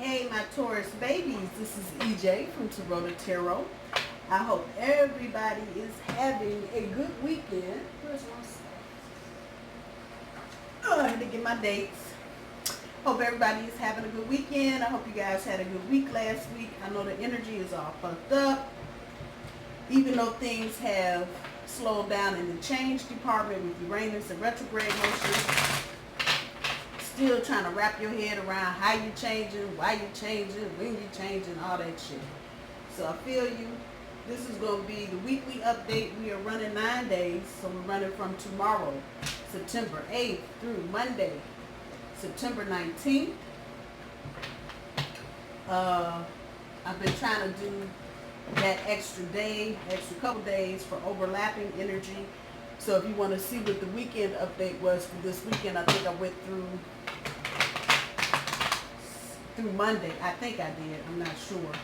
Hey my Taurus babies, this is EJ from Taurota Tarot. I hope everybody is having a good weekend. Where's my stuff? Oh, I had to get my dates. Hope everybody is having a good weekend. I hope you guys had a good week last week. I know the energy is all fucked up. Even though things have slowed down in the change department with Uranus and retrograde motion, still trying to wrap your head around how you changing, why you changing, when you changing, all that shit. So I feel you. This is going to be the weekly update. We are running 9 days, so we're running from tomorrow, September 8th, through Monday, September 19th. I've been trying to do that extra couple days for overlapping energy. So if you want to see what the weekend update was for this weekend, I think I went through Monday. I think I did. I'm not sure.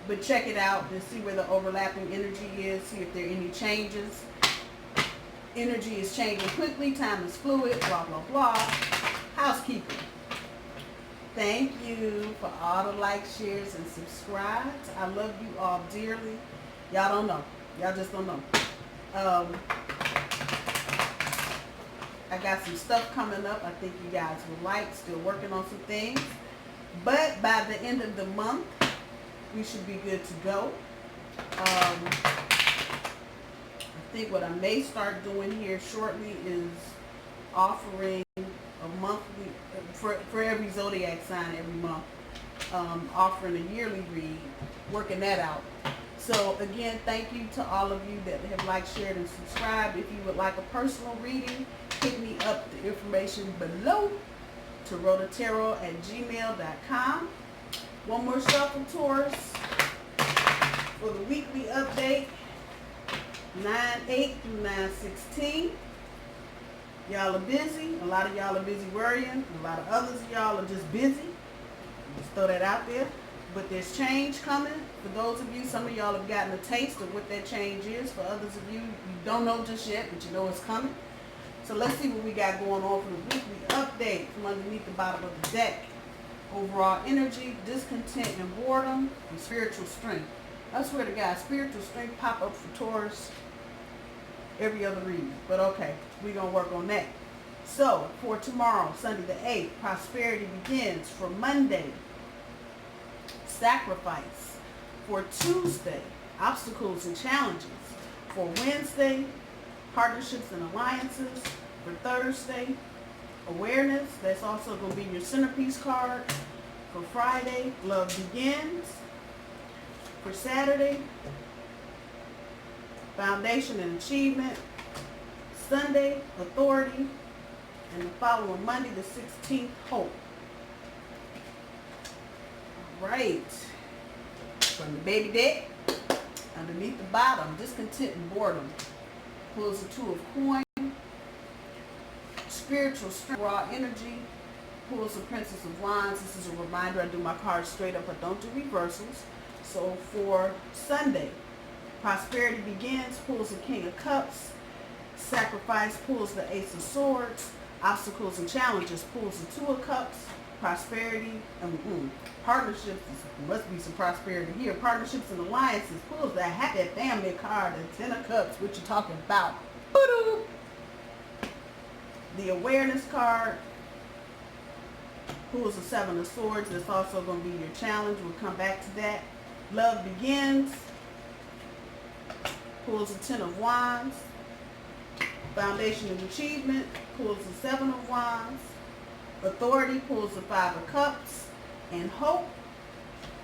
But check it out and see where the overlapping energy is. See if there are any changes. Energy is changing quickly. Time is fluid. Blah, blah, blah. Housekeeping. Thank you for all the likes, shares, and subscribes. I love you all dearly. Y'all don't know. Y'all just don't know. I got some stuff coming up I think you guys will like. Still working on some things. But by the end of the month, we should be good to go. I think what I may start doing here shortly is offering a monthly, for every zodiac sign every month, offering a yearly read, working that out. So again, thank you to all of you that have liked, shared, and subscribed. If you would like a personal reading, hit me up, the information below, tarotatarot@gmail.com. One more shuffle, Taurus, for the weekly update, 9/8 through 9/16. Y'all are busy. A lot of y'all are busy worrying. A lot of others of y'all are just busy. Just throw that out there. But there's change coming. For those of you, some of y'all have gotten a taste of what that change is. For others of you, you don't know just yet, but you know it's coming. So let's see what we got going on for the weekly update from underneath the bottom of the deck. Overall energy, discontent and boredom, and spiritual strength. I swear to God, spiritual strength pop up for Taurus every other reading. But okay, we're going to work on that. So for tomorrow, Sunday the 8th, prosperity begins. For Monday, sacrifice. For Tuesday, obstacles and challenges. For Wednesday, partnerships and alliances. For Thursday, awareness. That's also going to be your centerpiece card. For Friday, love begins. For Saturday, foundation and achievement. Sunday, authority. And the following Monday, the 16th, hope. All right. From the baby deck, underneath the bottom, discontent and boredom. Pulls the 2 of coins. Spiritual strength, raw energy, pulls the Princess of Wands. This is a reminder, I do my cards straight up, I don't do reversals. So for Sunday, prosperity begins, pulls the King of Cups. Sacrifice pulls the Ace of Swords. Obstacles and challenges pulls the 2 of Cups. Prosperity, partnerships, must be some prosperity here. Partnerships and alliances pulls the happy family card, the 10 of Cups. What you talking about? Boo-doo. The awareness card pulls the 7 of Swords. That's also going to be your challenge. We'll come back to that. Love begins. Pulls the 10 of Wands. Foundation and achievement pulls the 7 of Wands. Authority pulls the 5 of Cups. And hope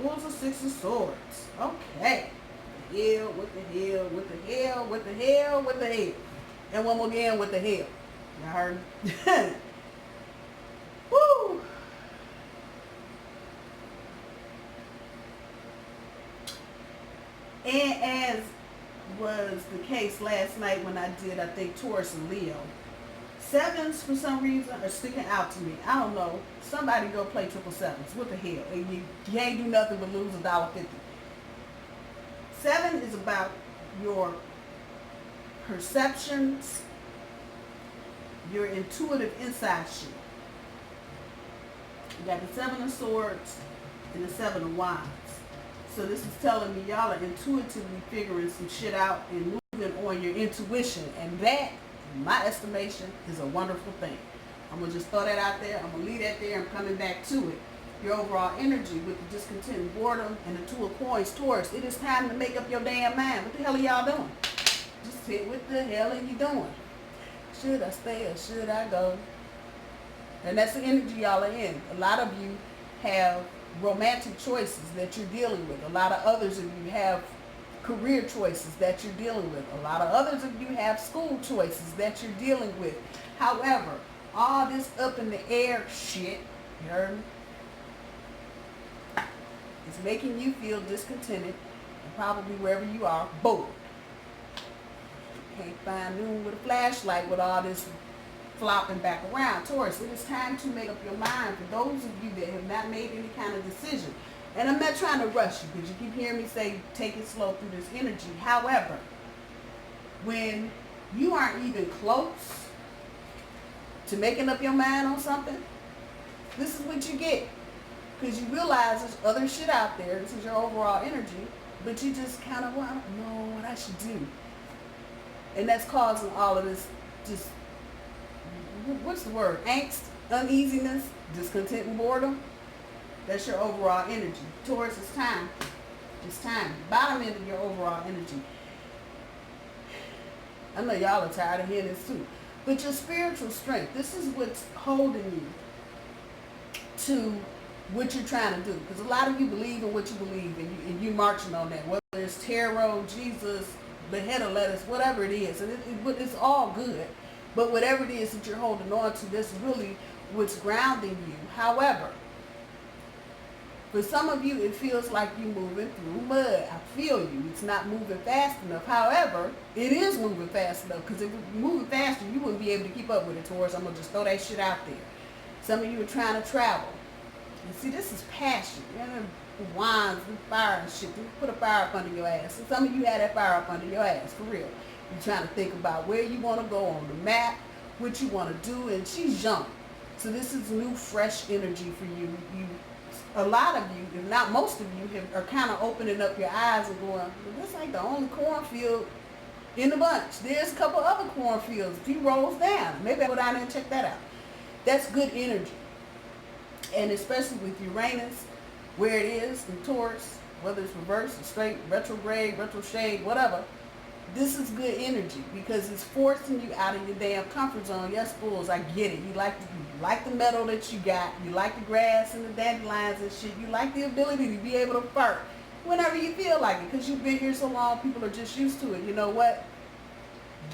pulls the 6 of Swords. Okay. What the hell, what the hell, what the hell, what the hell, what the hell. And one more again, what the hell. Y'all heard me? Woo! And as was the case last night when I did, I think, Taurus and Leo, 7s for some reason are sticking out to me. I don't know. Somebody go play 777s. What the hell? And you ain't do nothing but lose $1.50. 7 is about your perceptions, your intuitive inside shit. You got the Seven of Swords and the Seven of Wands. So this is telling me y'all are intuitively figuring some shit out and moving on your intuition. And that, in my estimation, is a wonderful thing. I'm going to just throw that out there. I'm going to leave that there. I'm coming back to it. Your overall energy with the discontent and boredom and the Two of Coins, Taurus. It is time to make up your damn mind. What the hell are y'all doing? Just sit. What the hell are you doing? Should I stay or should I go? And that's the energy y'all are in. A lot of you have romantic choices that you're dealing with. A lot of others of you have career choices that you're dealing with. A lot of others of you have school choices that you're dealing with. However, all this up in the air shit, you heard me? It's making you feel discontented and probably wherever you are, bored. Can't find noon with a flashlight with all this flopping back around. Taurus, it is time to make up your mind for those of you that have not made any kind of decision. And I'm not trying to rush you because you keep hearing me say take it slow through this energy. However, when you aren't even close to making up your mind on something, this is what you get. Because you realize there's other shit out there. This is your overall energy. But you just kind of, well, I don't know what I should do. And that's causing all of this just, what's the word? Angst, uneasiness, discontent, and boredom. That's your overall energy. Taurus, it's time. It's time. Bottom end of your overall energy. I know y'all are tired of hearing this too. But your spiritual strength, this is what's holding you to what you're trying to do. Because a lot of you believe in what you believe and you marching on that. Whether it's tarot, Jesus, the head of lettuce, whatever it is. And it's all good. But whatever it is that you're holding on to, that's really what's grounding you. However, for some of you, it feels like you're moving through mud. I feel you. It's not moving fast enough. However, it is moving fast enough. Because if it was moving faster, you wouldn't be able to keep up with it, Taurus. I'm going to just throw that shit out there. Some of you are trying to travel. And see, this is passion. You know, wands and fire and shit. You put a fire up under your ass. And some of you had that fire up under your ass, for real. You're trying to think about where you want to go on the map, what you want to do, and she's young. So this is new, fresh energy for you. A lot of you, if not most of you, are kind of opening up your eyes and going, well, this ain't the only cornfield in the bunch. There's a couple other cornfields, a few rows down. Maybe I'll go down there and check that out. That's good energy. And especially with Uranus, where it is in Taurus, whether it's reverse, straight, retrograde, retro shade, whatever, this is good energy because it's forcing you out of your damn comfort zone. Yes, fools, I get it. You like the metal that you got. You like the grass and the dandelions and shit. You like the ability to be able to fart whenever you feel like it because you've been here so long, people are just used to it. You know what?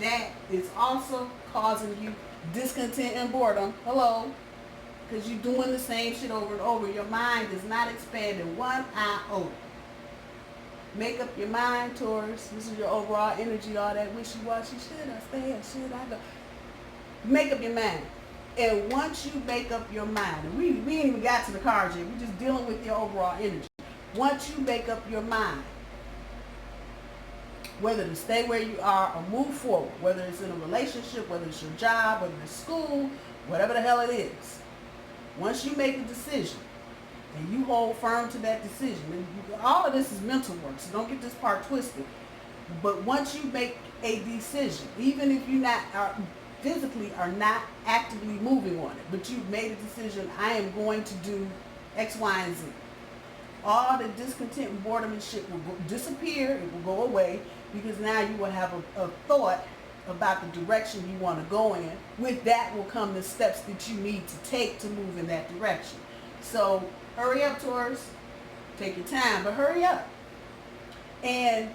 That is also causing you discontent and boredom. Hello? Because you're doing the same shit over and over. Your mind is not expanding one iota. Make up your mind, Taurus. This is your overall energy, all that wishy-washy. Should I stay or should I go? Make up your mind. And once you make up your mind, and we ain't even got to the cards yet. We're just dealing with your overall energy. Once you make up your mind, whether to stay where you are or move forward, whether it's in a relationship, whether it's your job, whether it's school, whatever the hell it is, once you make a decision, and you hold firm to that decision. And all of this is mental work, so don't get this part twisted. But once you make a decision, even if you physically are not actively moving on it, but you've made a decision, I am going to do X, Y, and Z. All the discontent and boredom and shit will disappear. It will go away because now you will have a thought about the direction you want to go in. With that will come the steps that you need to take to move in that direction. So hurry up, Taurus. Take your time, but hurry up. And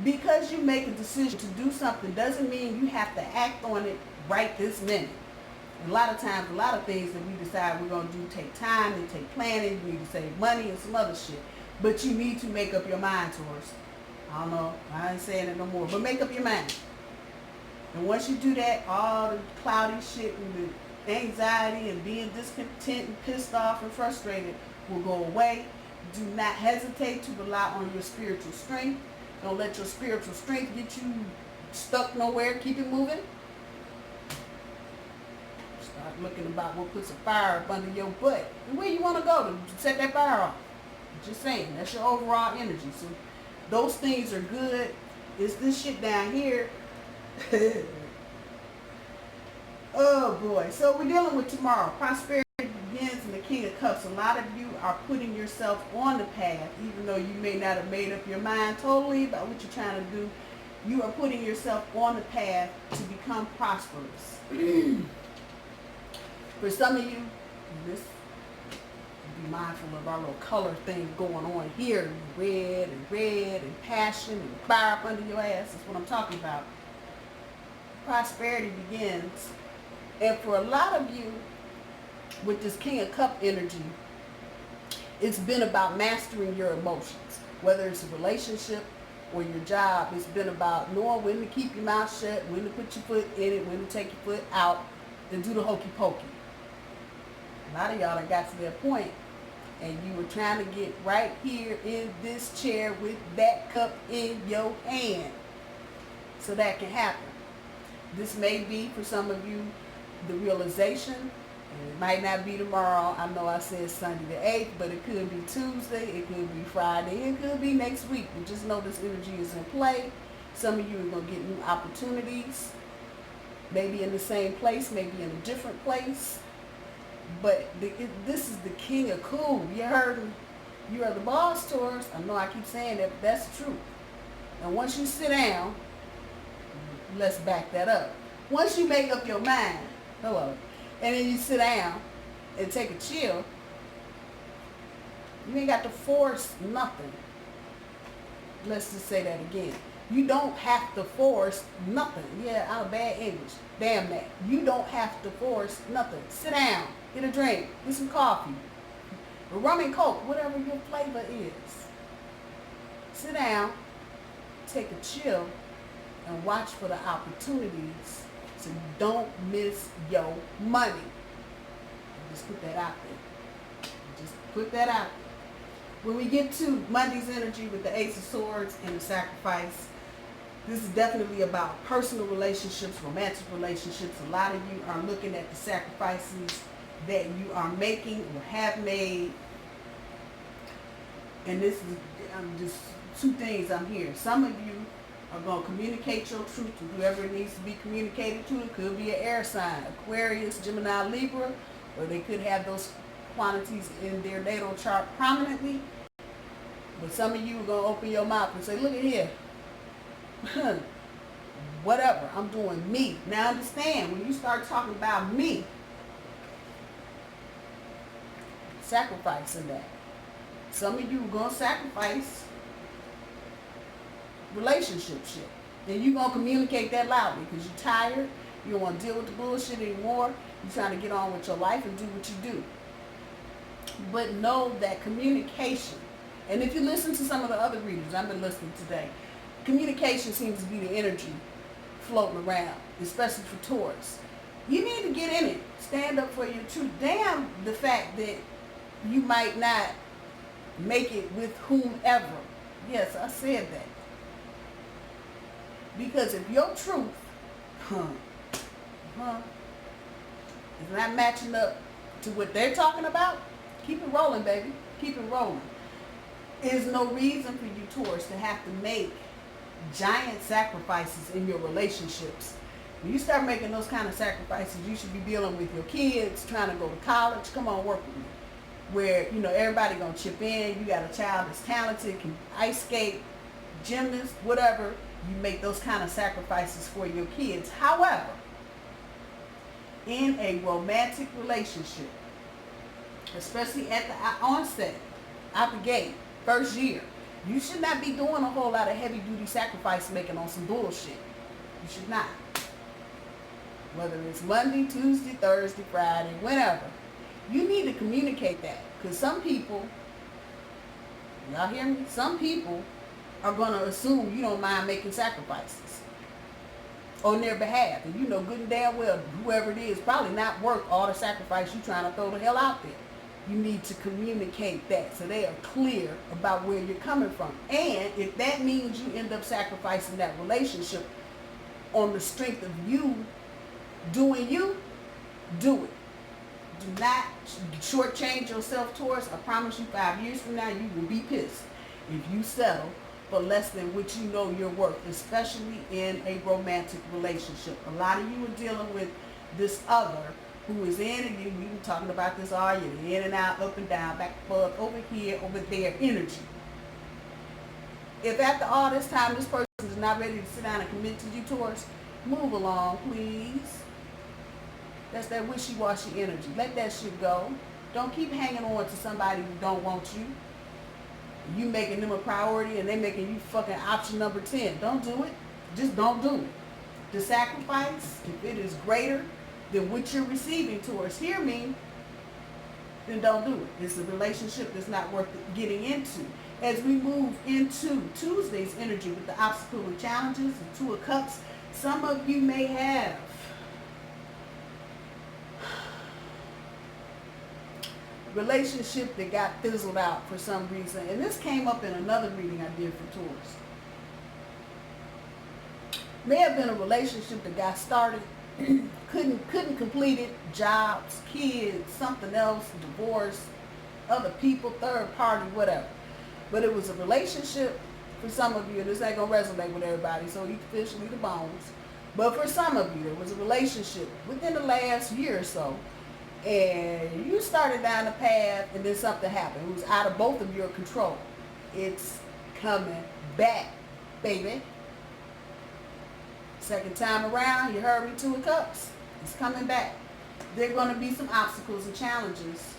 because you make a decision to do something doesn't mean you have to act on it right this minute. A lot of times, a lot of things that we decide we're going to do take time, they take planning, you need to save money and some other shit. But you need to make up your mind, Taurus. I don't know, I ain't saying it no more, but make up your mind. And once you do that, all the cloudy shit and the anxiety and being discontent and pissed off and frustrated will go away. Do not hesitate to rely on your spiritual strength. Don't let your spiritual strength get you stuck nowhere. Keep it moving. Start looking about what puts a fire up under your butt. And where you want to go to set that fire off. Just saying, that's your overall energy. So those things are good. It's this shit down here. Oh boy. So we're dealing with tomorrow. Prosperity begins in the King of Cups. A lot of you are putting yourself on the path, even though you may not have made up your mind totally about what you're trying to do. You are putting yourself on the path to become prosperous. For some of you, this, be mindful of our little color thing going on here. Red and passion and fire up under your ass. That's what I'm talking about. Prosperity begins. And for a lot of you, with this King of Cup energy, it's been about mastering your emotions. Whether it's a relationship or your job, it's been about knowing when to keep your mouth shut, when to put your foot in it, when to take your foot out, and do the hokey pokey. A lot of y'all have got to that point, and you were trying to get right here in this chair with that cup in your hand so that can happen. This may be, for some of you, the realization, and it might not be tomorrow. I know I said Sunday the 8th, but it could be Tuesday, it could be Friday, it could be next week. But just know this energy is in play. Some of you are going to get new opportunities, maybe in the same place, maybe in a different place. But this is the King of Cool. You heard me. You are the boss, Taurus. I know I keep saying that, but that's true. And once you sit down, let's back that up. Once you make up your mind, hello, and then you sit down and take a chill, you ain't got to force nothing. Let's just say that again. You don't have to force nothing. Yeah, I'm bad English. Damn that. You don't have to force nothing. Sit down, get a drink, get some coffee, a rum and coke, whatever your flavor is. Sit down, take a chill, and watch for the opportunities so you don't miss your money. Just put that out there. Just put that out there. When we get to Monday's energy with the Ace of Swords and the Sacrifice, this is definitely about personal relationships, romantic relationships. A lot of you are looking at the sacrifices that you are making or have made. And this is just two things I'm hearing. Some of you are going to communicate your truth to whoever it needs to be communicated to. It could be an air sign, Aquarius, Gemini, Libra, or they could have those quantities in their natal chart prominently. But some of you are going to open your mouth and say, look at here. Whatever, I'm doing me. Now understand, when you start talking about me, sacrificing that. Some of you are going to sacrifice relationship shit. Then you're going to communicate that loudly because you're tired. You don't want to deal with the bullshit anymore. You're trying to get on with your life and do what you do. But know that communication, and if you listen to some of the other readers, I've been listening today, communication seems to be the energy floating around, especially for Taurus. You need to get in it. Stand up for your truth. Damn the fact that you might not make it with whomever. Yes, I said that. Because if your truth is not matching up to what they're talking about, keep it rolling, baby. Keep it rolling. There's no reason for you, Taurus, to have to make giant sacrifices in your relationships. When you start making those kind of sacrifices, you should be dealing with your kids, trying to go to college. Come on, work with me. Where, you know, everybody going to chip in. You got a child that's talented, can ice skate, gymnast, whatever. You make those kind of sacrifices for your kids. However, in a romantic relationship, especially at the onset, out the gate, first year, you should not be doing a whole lot of heavy duty sacrifice making on some bullshit. You should not. Whether it's Monday, Tuesday, Thursday, Friday, whenever. You need to communicate that. Because some people, y'all hear me? Some people are going to assume you don't mind making sacrifices on their behalf. And you know good and damn well, whoever it is, probably not worth all the sacrifice you're trying to throw the hell out there. You need to communicate that so they are clear about where you're coming from. And if that means you end up sacrificing that relationship on the strength of you doing you, do it. Do not shortchange yourself, Taurus. I promise you 5 years from now, you will be pissed if you settle for less than what you know you're worth, especially in a romantic relationship. A lot of you are dealing with this other who is in, and you've been talking about this all year, in and out, up and down, back and forth, over here, over there, energy. If after all this time this person is not ready to sit down and commit to you, Taurus, move along, please. That's that wishy-washy energy. Let that shit go. Don't keep hanging on to somebody who don't want you. You making them a priority and they making you fucking option number 10. Don't do it. Just don't do it. The sacrifice, if it is greater than what you're receiving, Taurus, hear me, then don't do it. It's a relationship that's not worth getting into. As we move into Tuesday's energy with the obstacle and challenges, the Two of Cups, some of you may have relationship that got fizzled out for some reason. And this came up in another reading I did for Taurus. May have been a relationship that got started, couldn't complete it, jobs, kids, something else, divorce, other people, third party, whatever. But it was a relationship for some of you, and this ain't gonna resonate with everybody, so eat the fish and eat the bones. But for some of you, there was a relationship within the last year or so, and you started down the path and then something happened. It was out of both of your control. It's coming back, baby. Second time around, you heard me, Two of Cups. It's coming back. There are going to be some obstacles and challenges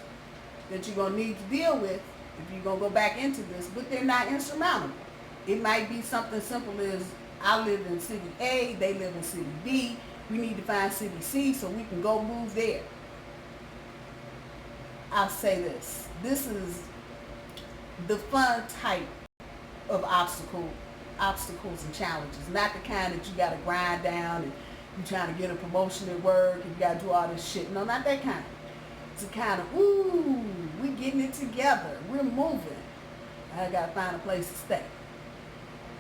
that you're going to need to deal with if you're going to go back into this, but they're not insurmountable. It might be something simple as, I live in city A, they live in city B. We need to find city C so we can go move there. I'll say this. This is the fun type of obstacles and challenges. Not the kind that you got to grind down and you're trying to get a promotion at work and you got to do all this shit. No, not that kind. It's a kind of, ooh, we're getting it together. We're moving. I got to find a place to stay.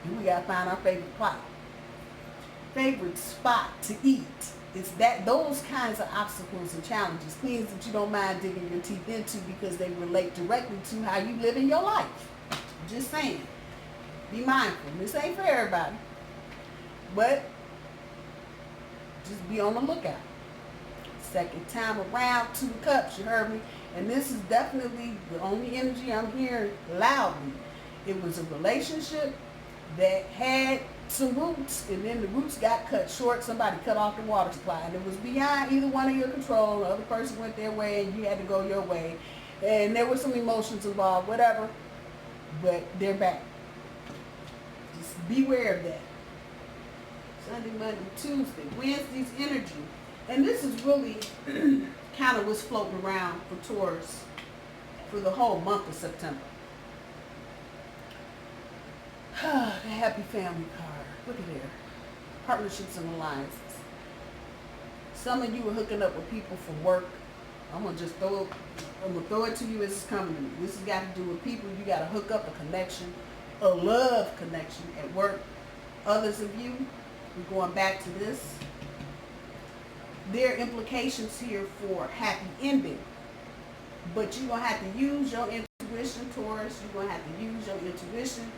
And we got to find our favorite spot to eat. It's those kinds of obstacles and challenges, things that you don't mind digging your teeth into because they relate directly to how you live in your life. Just saying. Be mindful. This ain't for everybody. But just be on the lookout. Second time around, Two of Cups, you heard me. And this is definitely the only energy I'm hearing loudly. It was a relationship that had some roots, and then the roots got cut short. Somebody cut off the water supply, and it was beyond either one of your control. The other person went their way, and you had to go your way. And there were some emotions involved, whatever. But they're back. Just beware of that. Sunday, Monday, Tuesday, Wednesday's energy. And this is really kind of what's floating around for Taurus for the whole month of September. The happy family card. Look at there. Partnerships and alliances. Some of you are hooking up with people for work. I'm gonna throw it to you as it's coming to me. This has got to do with people. You got to hook up a connection, a love connection at work. Others of you, we're going back to this. There are implications here for happy ending, but you're gonna have to use your intuition, Taurus. You're gonna have to use your intuition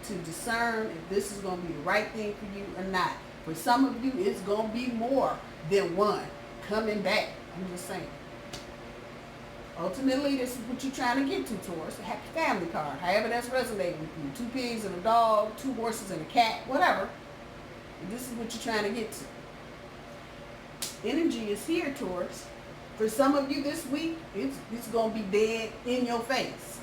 to discern if this is going to be the right thing for you or not. For some of you, it's going to be more than one coming back. I'm just saying. Ultimately, this is what you're trying to get to, Taurus. A happy family card. However that's resonating with you. 2 pigs and a dog, 2 horses and a cat, whatever. This is what you're trying to get to. Energy is here, Taurus. For some of you this week, it's going to be dead in your face.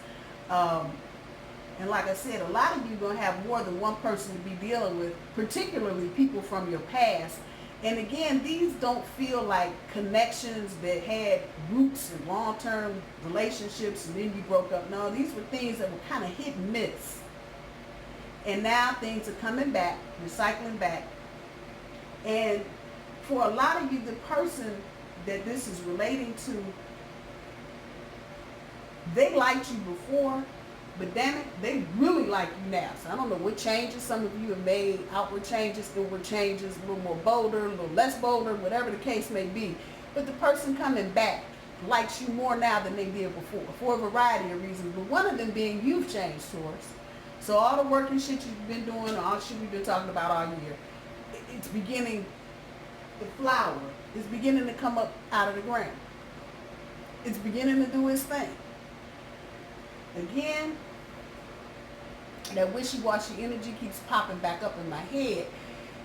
And like I said, a lot of you are going to have more than one person to be dealing with, particularly people from your past. And again, these don't feel like connections that had roots and long-term relationships and then you broke up. No, these were things that were kind of hit and miss. And now things are coming back, recycling back. And for a lot of you, the person that this is relating to, they liked you before, but damn it, they really like you now. So I don't know what changes some of you have made, outward changes, inward changes, a little more bolder, a little less bolder, whatever the case may be. But the person coming back likes you more now than they did before, for a variety of reasons, but one of them being you've changed, Taurus. So all the work and shit you've been doing, all the shit we've been talking about all year, it's beginning, the flower is beginning to come up out of the ground. It's beginning to do its thing. Again, that wishy-washy energy keeps popping back up in my head.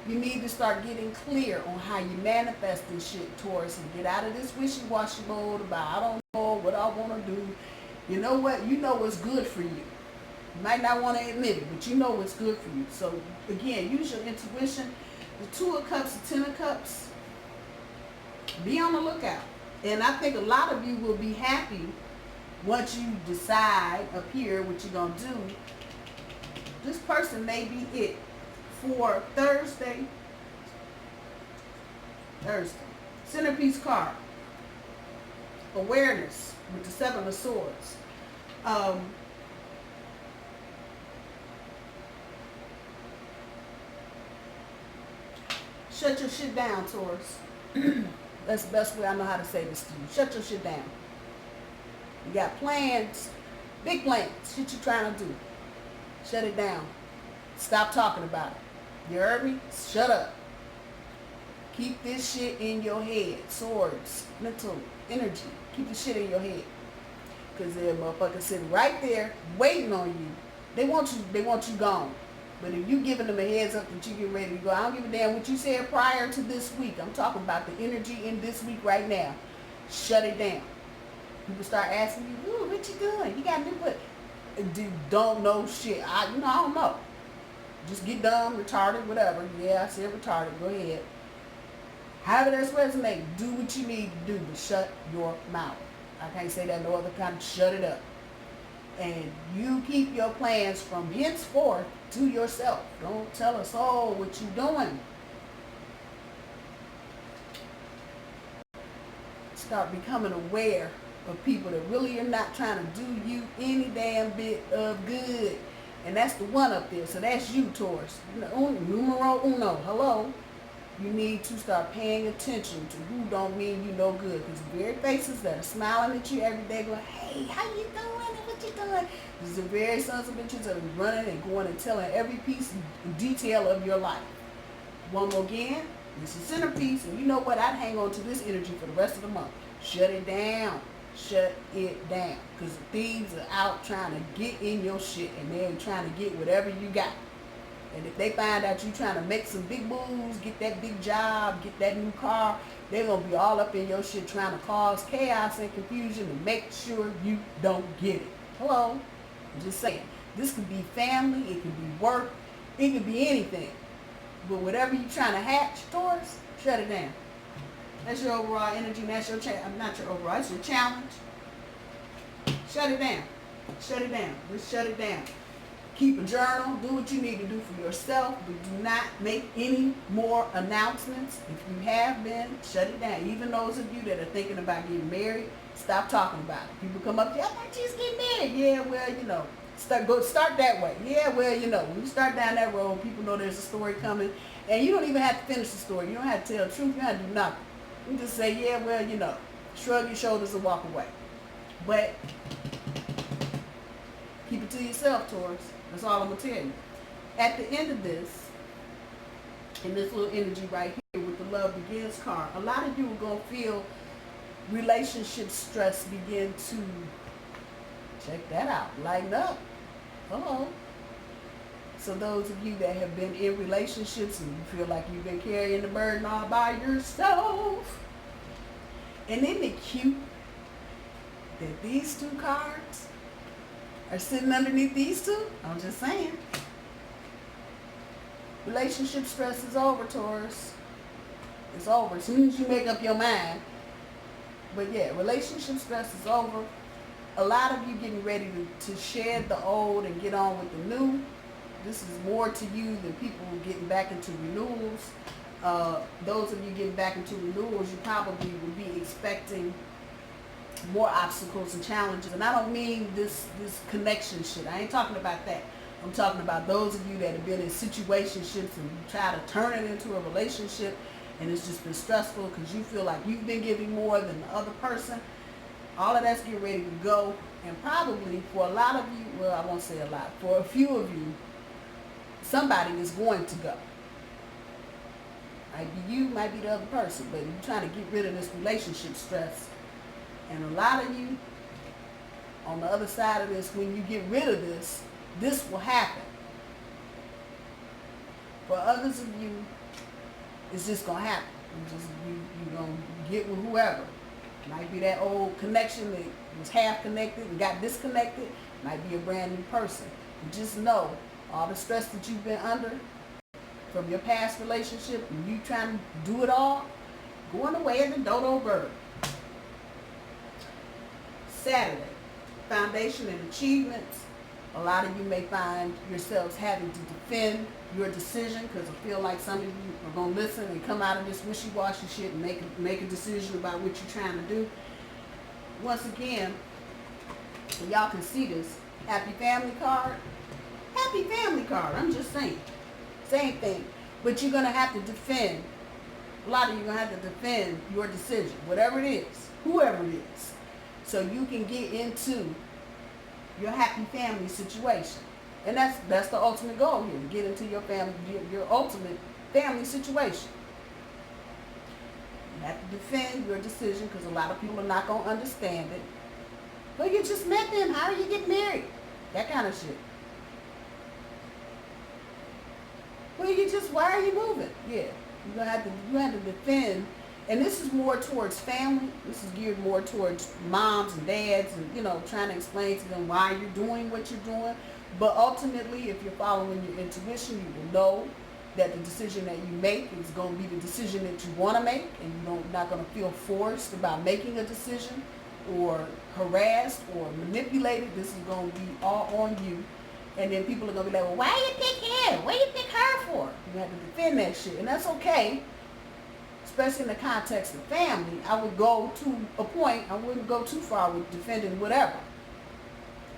You need to start getting clear on how you manifest this shit, Taurus, and get out of this wishy-washy mode about, I don't know what I want to do. You know what? You know what's good for you. You might not want to admit it, but you know what's good for you. So, again, use your intuition. The 2 of Cups, the 10 of Cups, be on the lookout. And I think a lot of you will be happy once you decide up here what you're going to do. This person may be it for Thursday. Centerpiece card. Awareness with the 7 of Swords. Shut your shit down, Taurus. That's the best way I know how to say this to you. Shut your shit down. You got plans, big plans, shit you're trying to do. Shut it down. Stop talking about it. You heard me? Shut up. Keep this shit in your head. Swords, mental, energy. Keep the shit in your head. Because they're motherfuckers sitting right there waiting on you. They want you gone. But if you giving them a heads up that you get ready to go, I don't give a damn what you said prior to this week. I'm talking about the energy in this week right now. Shut it down. People start asking you, ooh, what you doing? You got new what? Don't know shit. I don't know. Just get dumb, retarded, whatever. Yeah, I said retarded. Go ahead. However that's resonate. Do what you need to do, but shut your mouth. I can't say that no other kind. Shut it up. And you keep your plans from henceforth to yourself. Don't tell us, oh, what you doing. Start becoming aware of people that really are not trying to do you any damn bit of good. And that's the one up there. So that's you, Taurus. Numero uno. Hello. You need to start paying attention to who don't mean you no good. Because the very faces that are smiling at you every day going, hey, how you doing? What you doing? These are the very sons of bitches that are running and going and telling every piece and detail of your life. One more again. This is centerpiece. And you know what? I'd hang on to this energy for the rest of the month. Shut it down. Shut it down. Because the thieves are out trying to get in your shit. And they're trying to get whatever you got. And if they find out you trying to make some big moves, get that big job, get that new car, they're going to be all up in your shit trying to cause chaos and confusion and make sure you don't get it. Hello? I'm just saying. This could be family, it could be work, it could be anything. But whatever you're trying to hatch, Taurus, shut it down. That's your overall energy, and that's your not your overall, it's your challenge. Shut it down. Shut it down. Just shut it down. Keep a journal. Do what you need to do for yourself, but do not make any more announcements. If you have been, shut it down. Even those of you that are thinking about getting married, stop talking about it. People come up to you, I thought you was getting married. Yeah, well, you know. Start that way. Yeah, well, you know. When you start down that road, people know there's a story coming. And you don't even have to finish the story. You don't have to tell the truth. You don't have to do nothing. You just say, yeah, well, you know. Shrug your shoulders and walk away. But keep it to yourself, Taurus. That's all I'm going to tell you. At the end of this, in this little energy right here with the Love Begins card, a lot of you are going to feel relationship stress begin to, check that out, lighten up. Hello. So those of you that have been in relationships and you feel like you've been carrying the burden all by yourself, and isn't it cute that these 2 cards are sitting underneath these 2? I'm just saying. Relationship stress is over, Taurus. It's over as soon as you make up your mind. But yeah, relationship stress is over. A lot of you getting ready to shed the old and get on with the new. This is more to you than people getting back into renewals. Those of you getting back into renewals, you probably will be expecting more obstacles and challenges. And I don't mean this connection shit. I ain't talking about that. I'm talking about those of you that have been in situationships and you try to turn it into a relationship and it's just been stressful because you feel like you've been giving more than the other person. All of that's getting ready to go. And probably for a lot of you, well, I won't say a lot, for a few of you, somebody is going to go. Might be you, might be the other person, but you're trying to get rid of this relationship stress. And a lot of you, on the other side of this, when you get rid of this, this will happen. For others of you, it's just going to happen. You're going to get with whoever. Might be that old connection that was half connected and got disconnected. Might be a brand new person. And just know, all the stress that you've been under from your past relationship and you trying to do it all, going away as a dodo bird. Saturday, foundation and achievements. A lot of you may find yourselves having to defend your decision because I feel like some of you are going to listen and come out of this wishy-washy shit and make a decision about what you're trying to do. Once again, so y'all can see this, happy family card. Happy family card, I'm just saying. Same thing. But you're going to have to defend, a lot of you are going to have to defend your decision, whatever it is, whoever it is, so you can get into your happy family situation. And that's the ultimate goal here, to get into your family, your ultimate family situation. You have to defend your decision because a lot of people are not going to understand it. But you just met them, how are you getting married? That kind of shit. Well, why are you moving? Yeah, you have to defend. And this is more towards family. This is geared more towards moms and dads and, trying to explain to them why you're doing what you're doing. But ultimately, if you're following your intuition, you will know that the decision that you make is going to be the decision that you want to make, and you're not going to feel forced about making a decision or harassed or manipulated. This is going to be all on you. And then people are going to be like, well, why you pick him? What you pick her for? You have to defend that shit. And that's okay. Especially in the context of family. I would go to a point. I wouldn't go too far with defending whatever.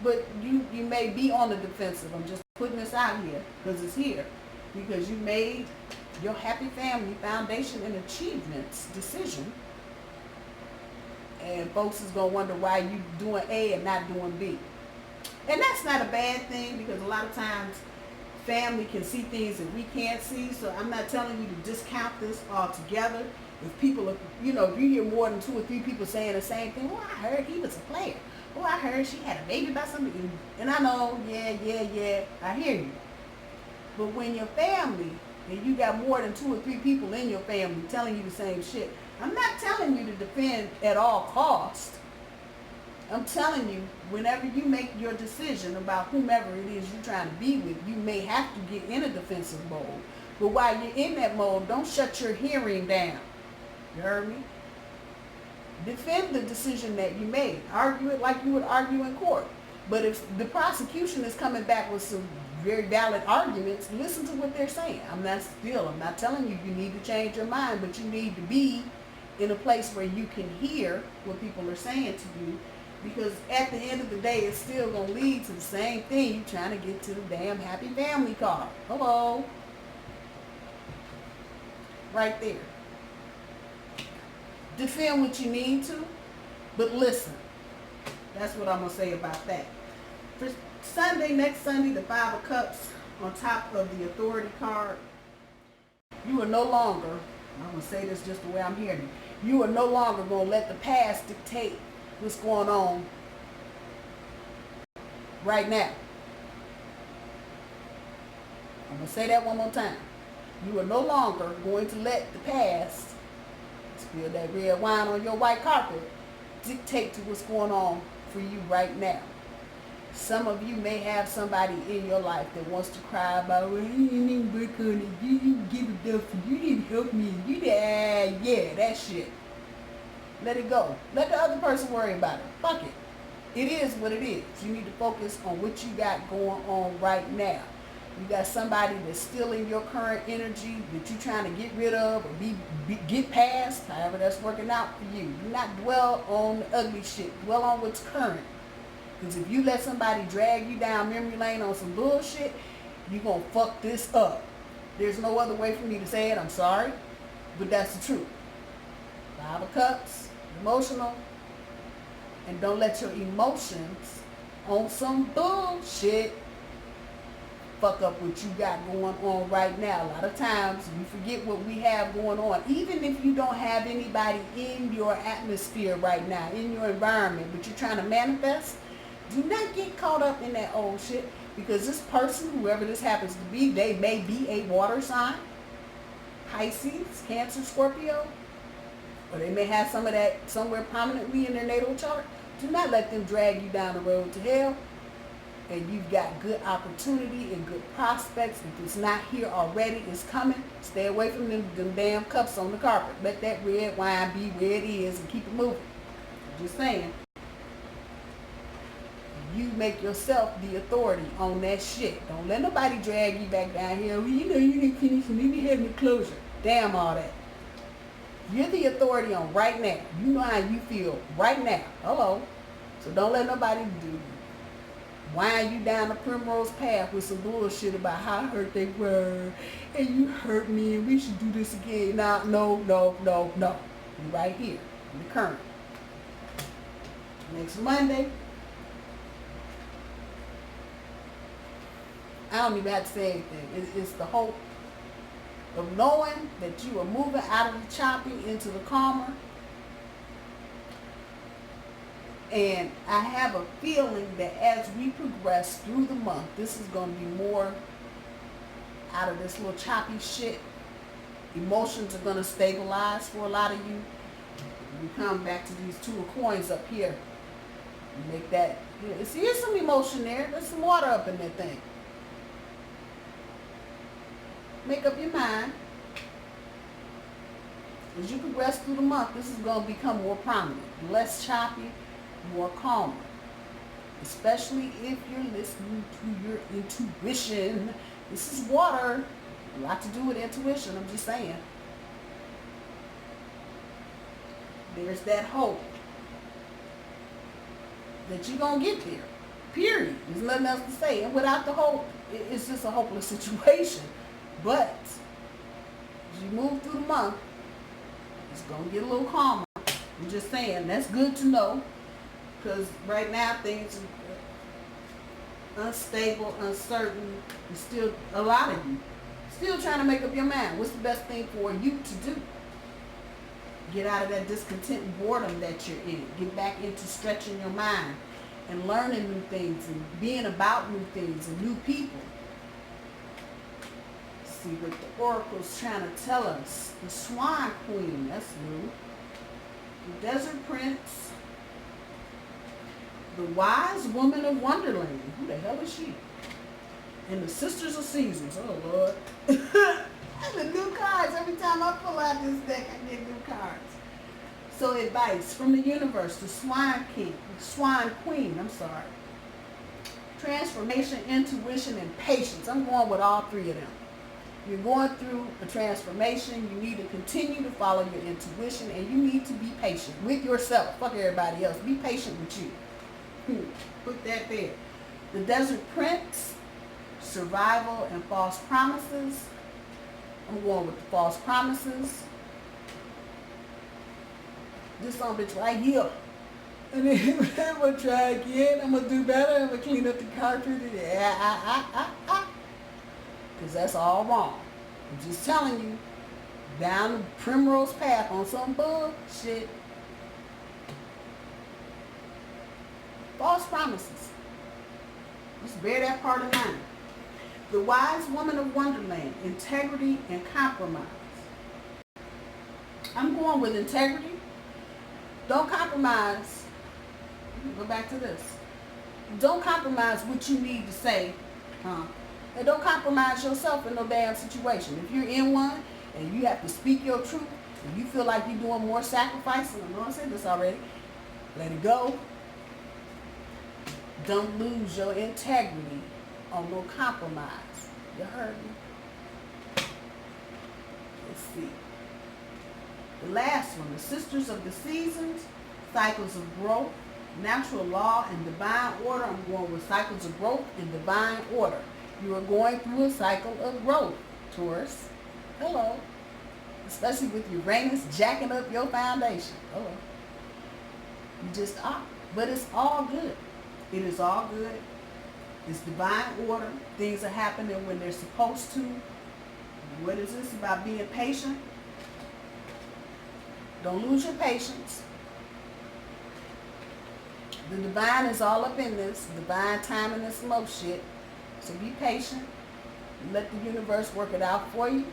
But you may be on the defensive. I'm just putting this out here because it's here. Because you made your happy family foundation and achievements decision. And folks is going to wonder why you doing A and not doing B. And that's not a bad thing because a lot of times family can see things that we can't see. So I'm not telling you to discount this altogether. If people are, if you hear more than 2 or 3 people saying the same thing, well, I heard he was a player. Oh, I heard she had a baby by somebody. And I know, yeah, I hear you. But when your family, and you got more than 2 or 3 people in your family telling you the same shit, I'm not telling you to defend at all costs. I'm telling you, whenever you make your decision about whomever it is you're trying to be with, you may have to get in a defensive mode. But while you're in that mode, don't shut your hearing down. You heard me? Defend the decision that you made. Argue it like you would argue in court. But if the prosecution is coming back with some very valid arguments, listen to what they're saying. I'm not telling you need to change your mind, but you need to be in a place where you can hear what people are saying to you. Because at the end of the day, it's still going to lead to the same thing. You're trying to get to the damn happy family card. Hello. Right there. Defend what you need to, but listen. That's what I'm going to say about that. For next Sunday, the 5 of Cups on top of the authority card, you are no longer, I'm going to say this just the way I'm hearing it, you are no longer going to let the past dictate what's going on right now. I'm going to say that one more time. You are no longer going to let the past, spill that red wine on your white carpet, dictate to what's going on for you right now. Some of you may have somebody in your life that wants to cry about, well, you didn't even work on it, you didn't give it up, you didn't help me, you did, yeah, that shit. Let it go. Let the other person worry about it. Fuck it. It is what it is. You need to focus on what you got going on right now. You got somebody that's still in your current energy that you're trying to get rid of or get past, however that's working out for you. Do not dwell on the ugly shit. Dwell on what's current. Because if you let somebody drag you down memory lane on some bullshit, you're going to fuck this up. There's no other way for me to say it. I'm sorry. But that's the truth. 5 of Cups, emotional, And don't let your emotions on some bullshit fuck up what you got going on right now. A lot of times we forget what we have going on. Even if you don't have anybody in your atmosphere right now, in your environment, but you're trying to manifest, do not get caught up in that old shit, because this person, whoever this happens to be, they may be a water sign, Pisces, Cancer, Scorpio, or they may have some of that somewhere prominently in their natal chart. Do not let them drag you down the road to hell. And you've got good opportunity and good prospects. If it's not here already, it's coming. Stay away from them damn cups on the carpet. Let that red wine be where it is and keep it moving. I'm just saying. You make yourself the authority on that shit. Don't let nobody drag you back down here. Well, you know you didn't finish and you didn't have any closure. Damn all that. You're the authority on right now. You know how you feel right now. Hello. So don't let nobody wind you down the primrose path with some bullshit about how hurt they were and you hurt me and we should do this again. Now, no. You're right here in the current. Next Monday, I don't even have to say anything. It's the hope of knowing that you are moving out of the choppy into the calmer. And I have a feeling that as we progress through the month, this is going to be more out of this little choppy shit. Emotions are going to stabilize for a lot of you. We come back to these 2 of coins up here. You make that, see, there's some emotion there. There's some water up in that thing. Make up your mind. As you progress through the month, this is going to become more prominent, less choppy, more calmer, especially if you're listening to your intuition. This is water, a lot to do with intuition, I'm just saying. There's that hope that you're going to get there, period. There's nothing else to say. And without the hope, it's just a hopeless situation. But as you move through the month, it's going to get a little calmer. I'm just saying, that's good to know. Because right now things are unstable, uncertain, and still a lot of you still trying to make up your mind. What's the best thing for you to do? Get out of that discontent and boredom that you're in. Get back into stretching your mind and learning new things and being about new things and new people. See what the oracle's trying to tell us. The Swan Queen, that's new. The Desert Prince. The Wise Woman of Wonderland. Who the hell is she? And the Sisters of Seasons. Oh, Lord. The new cards. Every time I pull out this deck, I get new cards. So advice from the universe. The Swan Queen. Transformation, intuition, and patience. I'm going with all 3 of them. You're going through a transformation. You need to continue to follow your intuition, and you need to be patient with yourself. Fuck everybody else. Be patient with you. Put that there. The Desert Prince, survival and false promises. I'm going with the false promises. This son bitch right here. And then I'm going to try again. I'm going to do better. I'm going to clean up the cartridge. Because that's all wrong. I'm just telling you, down the primrose path on some bullshit. False promises. Just bear that part in mind. The Wise Woman of Wonderland, integrity and compromise. I'm going with integrity. Don't compromise. Go back to this. Don't compromise what you need to say. And don't compromise yourself in no damn situation. If you're in one and you have to speak your truth and you feel like you're doing more sacrificing, I know I said this already, let it go. Don't lose your integrity on no compromise. You heard me? Let's see. The last one, the Sisters of the Seasons, cycles of growth, natural law, and divine order. I'm going with cycles of growth and divine order. You are going through a cycle of growth, Taurus. Hello. Especially with Uranus jacking up your foundation. Hello. You just are. But it's all good. It is all good. It's divine order. Things are happening when they're supposed to. What is this about being patient? Don't lose your patience. The divine is all up in this. Divine timing and slow shit. So be patient. Let the universe work it out for you.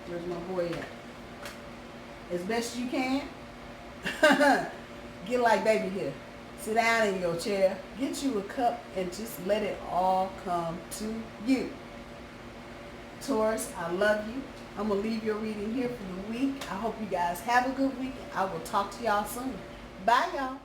Where's my boy at? As best you can. Get like baby here. Sit down in your chair. Get you a cup and just let it all come to you. Taurus, I love you. I'm going to leave your reading here for the week. I hope you guys have a good week. I will talk to y'all soon. Bye, y'all.